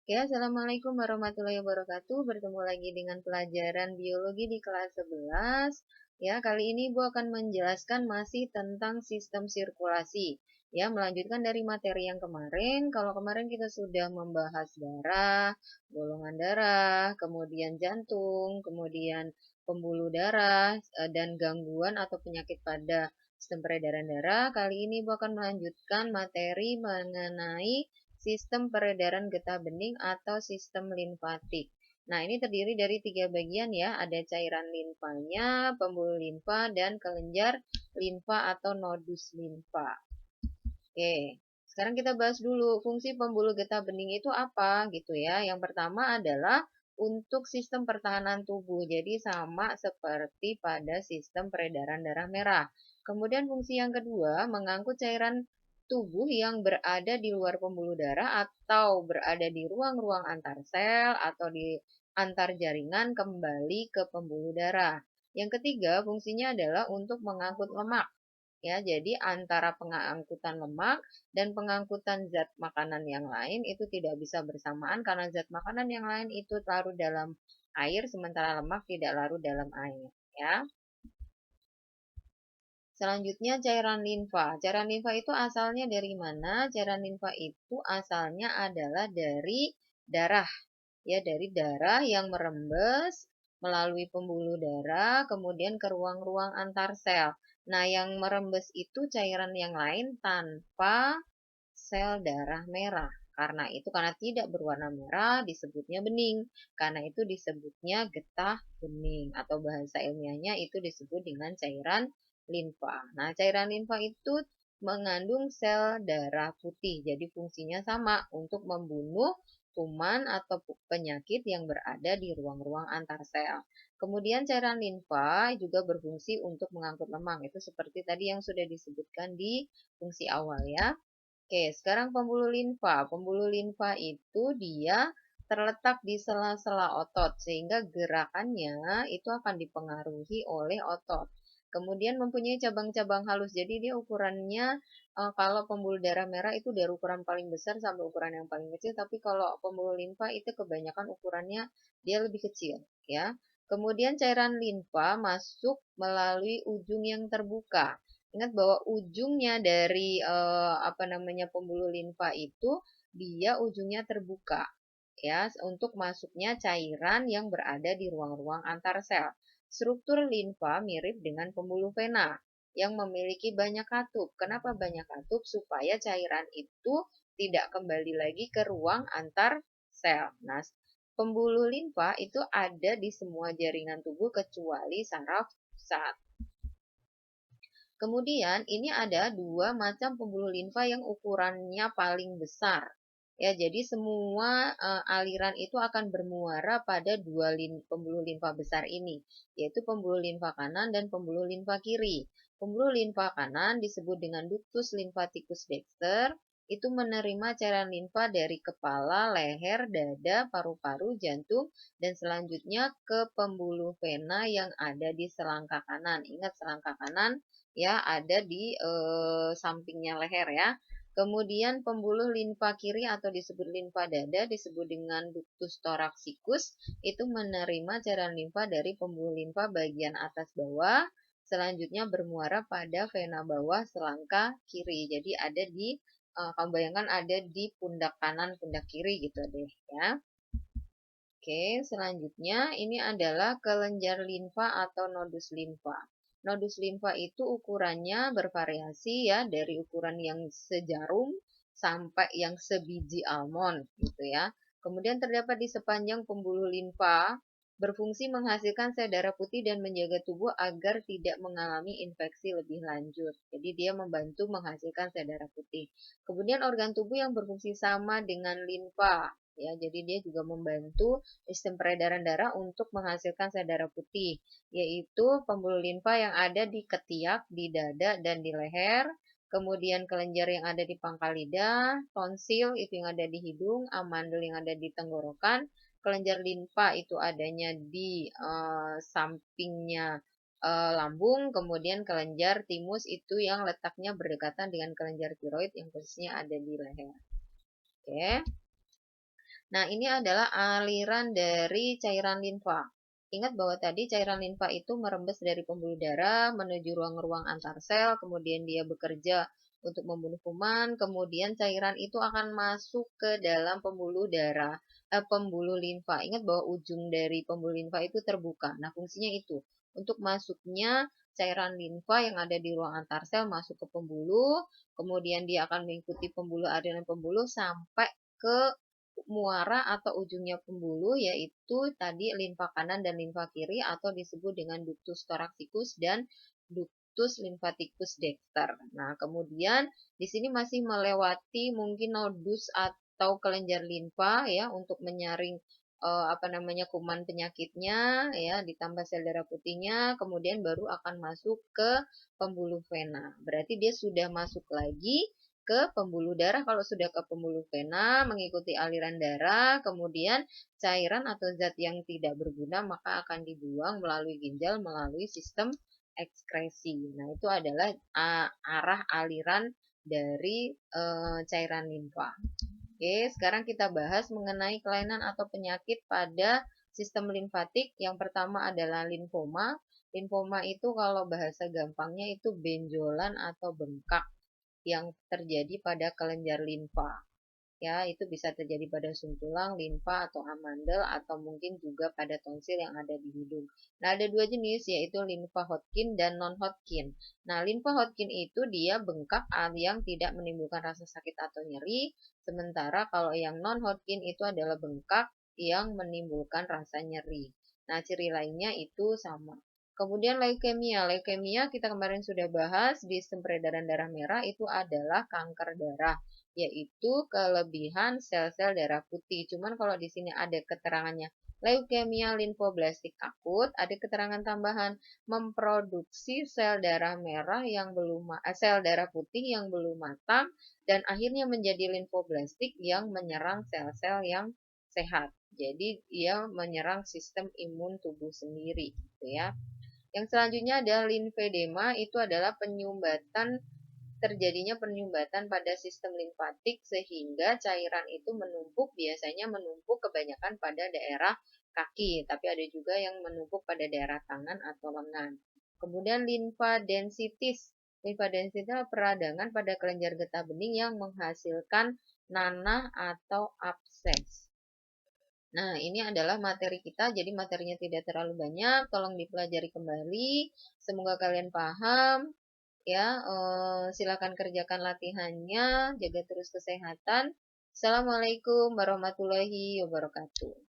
Oke, Assalamualaikum warahmatullahi wabarakatuh. Bertemu lagi dengan pelajaran biologi di kelas 11. Ya, kali ini Ibu akan menjelaskan masih tentang sistem sirkulasi. Ya, melanjutkan dari materi yang kemarin. Kalau kemarin kita sudah membahas darah, golongan darah, kemudian jantung, kemudian pembuluh darah, dan gangguan atau penyakit pada sistem peredaran darah. Kali ini Ibu akan melanjutkan materi mengenai sistem peredaran getah bening atau sistem limfatik. Nah, ini terdiri dari 3 bagian ya, ada cairan limfanya, pembuluh limfa, dan kelenjar limfa atau nodus limfa. Oke, sekarang kita bahas dulu fungsi pembuluh getah bening itu apa gitu ya. Yang pertama adalah untuk sistem pertahanan tubuh, jadi sama seperti pada sistem peredaran darah merah. Kemudian fungsi yang kedua, mengangkut cairan tubuh yang berada di luar pembuluh darah atau berada di ruang-ruang antar sel atau di antar jaringan kembali ke pembuluh darah. Yang ketiga, fungsinya adalah untuk mengangkut lemak. Ya, jadi antara pengangkutan lemak dan pengangkutan zat makanan yang lain itu tidak bisa bersamaan karena zat makanan yang lain itu larut dalam air sementara lemak tidak larut dalam air, ya. Selanjutnya cairan limfa. Cairan limfa itu asalnya dari mana? Cairan limfa itu asalnya adalah dari darah. Ya, dari darah yang merembes melalui pembuluh darah kemudian ke ruang-ruang antar sel. Nah, yang merembes itu cairan yang lain tanpa sel darah merah. Karena tidak berwarna merah disebutnya bening. Karena itu disebutnya getah bening atau bahasa ilmiahnya itu disebut dengan cairan limfa. Nah, cairan limfa itu mengandung sel darah putih. Jadi fungsinya sama untuk membunuh kuman atau penyakit yang berada di ruang-ruang antar sel. Kemudian cairan limfa juga berfungsi untuk mengangkut lemak. Itu seperti tadi yang sudah disebutkan di fungsi awal ya. Oke, sekarang pembuluh limfa. Pembuluh limfa itu dia terletak di sela-sela otot sehingga gerakannya itu akan dipengaruhi oleh otot. Kemudian mempunyai cabang-cabang halus. Jadi dia ukurannya kalau pembuluh darah merah itu dari ukuran paling besar sampai ukuran yang paling kecil, tapi kalau pembuluh limfa itu kebanyakan ukurannya dia lebih kecil, ya. Kemudian cairan limfa masuk melalui ujung yang terbuka. Ingat bahwa ujungnya dari pembuluh limfa itu dia ujungnya terbuka ya untuk masuknya cairan yang berada di ruang-ruang antar sel. Struktur limfa mirip dengan pembuluh vena yang memiliki banyak katup. Kenapa banyak katup? Supaya cairan itu tidak kembali lagi ke ruang antar sel. Nah, pembuluh limfa itu ada di semua jaringan tubuh kecuali saraf pusat. Kemudian ini ada dua macam pembuluh limfa yang ukurannya paling besar. Ya, jadi semua aliran itu akan bermuara pada dua pembuluh limfa besar ini, yaitu pembuluh limfa kanan dan pembuluh limfa kiri. Pembuluh limfa kanan disebut dengan ductus lymphaticus dexter, itu menerima cairan limfa dari kepala, leher, dada, paru-paru, jantung, dan selanjutnya ke pembuluh vena yang ada di selangkah kanan. Ingat selangkah kanan ya ada di sampingnya leher ya. Kemudian pembuluh limfa kiri atau disebut limfa dada disebut dengan ductus thoraxicus itu menerima cairan limfa dari pembuluh limfa bagian atas bawah, selanjutnya bermuara pada vena bawah selangkah kiri. Jadi ada di kamu bayangkan ada di pundak kanan, pundak kiri gitu deh ya. Oke, selanjutnya ini adalah kelenjar limfa atau nodus limfa. Nodus limfa itu ukurannya bervariasi ya, dari ukuran yang sejarum sampai yang sebiji almond gitu ya. Kemudian terdapat di sepanjang pembuluh limfa, berfungsi menghasilkan sel darah putih dan menjaga tubuh agar tidak mengalami infeksi lebih lanjut. Jadi dia membantu menghasilkan sel darah putih. Kemudian organ tubuh yang berfungsi sama dengan limfa ya, jadi dia juga membantu sistem peredaran darah untuk menghasilkan sel darah putih, yaitu pembuluh limfa yang ada di ketiak, di dada, dan di leher, kemudian kelenjar yang ada di pangkal lidah, tonsil itu yang ada di hidung, amandel yang ada di tenggorokan, kelenjar limfa itu adanya di sampingnya lambung, kemudian kelenjar timus itu yang letaknya berdekatan dengan kelenjar tiroid yang posisinya ada di leher. Oke. Nah, ini adalah aliran dari cairan limfa. Ingat bahwa tadi cairan limfa itu merembes dari pembuluh darah menuju ruang-ruang antar sel, kemudian dia bekerja untuk membunuh kuman, kemudian cairan itu akan masuk ke dalam pembuluh darah, pembuluh limfa. Ingat bahwa ujung dari pembuluh limfa itu terbuka. Nah, fungsinya itu untuk masuknya cairan limfa yang ada di ruang antar sel masuk ke pembuluh, kemudian dia akan mengikuti pembuluh aliran pembuluh sampai ke muara atau ujungnya pembuluh, yaitu tadi limfa kanan dan limfa kiri atau disebut dengan ductus thoraxicus dan ductus lymphaticus dexter. Nah, kemudian di sini masih melewati mungkin nodus atau kelenjar limfa ya untuk menyaring apa namanya kuman penyakitnya ya, ditambah sel darah putihnya, kemudian baru akan masuk ke pembuluh vena. Berarti dia sudah masuk lagi ke pembuluh darah. Kalau sudah ke pembuluh vena mengikuti aliran darah, kemudian cairan atau zat yang tidak berguna maka akan dibuang melalui ginjal melalui sistem ekskresi. Nah, itu adalah arah aliran dari cairan limfa. Oke, sekarang kita bahas mengenai kelainan atau penyakit pada sistem limfatik. Yang pertama adalah limfoma. Limfoma itu kalau bahasa gampangnya itu benjolan atau bengkak yang terjadi pada kelenjar limfa. Ya, itu bisa terjadi pada sum tulang, limfa atau amandel atau mungkin juga pada tonsil yang ada di hidung. Nah, ada dua jenis yaitu limfa Hodgkin dan non Hodgkin. Nah, limfa Hodgkin itu dia bengkak yang tidak menimbulkan rasa sakit atau nyeri, sementara kalau yang non Hodgkin itu adalah bengkak yang menimbulkan rasa nyeri. Nah, ciri lainnya itu sama. Kemudian leukemia. Leukemia kita kemarin sudah bahas di sistem peredaran darah merah itu adalah kanker darah, yaitu kelebihan sel-sel darah putih. Cuman kalau di sini ada keterangannya leukemia limfoblastik akut, ada keterangan tambahan memproduksi sel darah merah yang belum sel darah putih yang belum matang dan akhirnya menjadi limfoblastik yang menyerang sel-sel yang sehat. Jadi dia menyerang sistem imun tubuh sendiri, gitu ya. Yang selanjutnya adalah limfedema, itu adalah terjadinya penyumbatan pada sistem limfatik sehingga cairan itu menumpuk, biasanya menumpuk kebanyakan pada daerah kaki, tapi ada juga yang menumpuk pada daerah tangan atau lengan. Kemudian limfadenitis. Limfadenitis adalah peradangan pada kelenjar getah bening yang menghasilkan nanah atau abses. Nah, ini adalah materi kita, jadi materinya tidak terlalu banyak, tolong dipelajari kembali. Semoga kalian paham. Ya, silakan kerjakan latihannya, jaga terus kesehatan. Assalamualaikum warahmatullahi wabarakatuh.